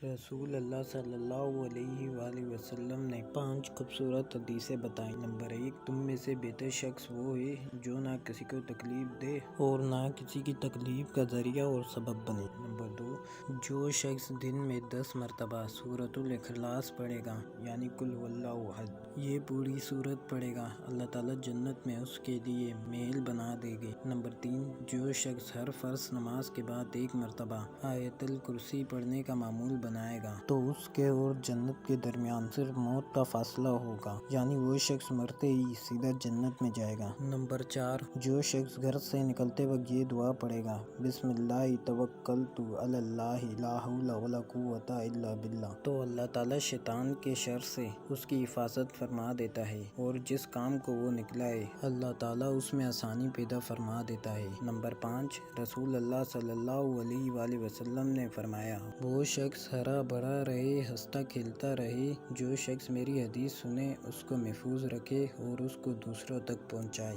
رسول اللہ صلی اللہ علیہ وآلہ وسلم نے 5 خوبصورت حدیثیں بتائیں۔ نمبر 1، تم میں سے بہتر شخص وہ ہے جو نہ کسی کو تکلیف دے اور نہ کسی کی تکلیف کا ذریعہ اور سبب بنے۔ نمبر 2، جو شخص دن میں 10 مرتبہ سورۃ الاخلاص پڑھے گا، یعنی قل هو اللہ احد، یہ پوری سورت پڑھے گا، اللہ تعالیٰ جنت میں اس کے لیے محل بنا دے گے۔ نمبر 3، جو شخص ہر فرض نماز کے بعد 1 مرتبہ آیت الکرسی پڑھنے کا معمول بنائے گا تو اس کے اور جنت کے درمیان صرف موت کا فاصلہ ہوگا، یعنی وہ شخص مرتے ہی سیدھا جنت میں جائے گا۔ نمبر 4، جو شخص گھر سے نکلتے وقت یہ دعا پڑھے گا، بسم اللہ توکلت علی اللہ لا حول ولا قوۃ الا باللہ، تو اللہ تعالیٰ شیطان کے شر سے اس کی حفاظت فرما دیتا ہے اور جس کام کو وہ نکلا ہے اللہ تعالیٰ اس میں آسانی پیدا فرما دیتا ہے۔ نمبر 5، رسول اللہ صلی اللہ علیہ وآلہ وسلم نے فرمایا، وہ شخص ہرا بھرا رہے، ہنستا کھیلتا رہے، جو شخص میری حدیث سنے، اس کو محفوظ رکھے اور اس کو دوسروں تک پہنچائے۔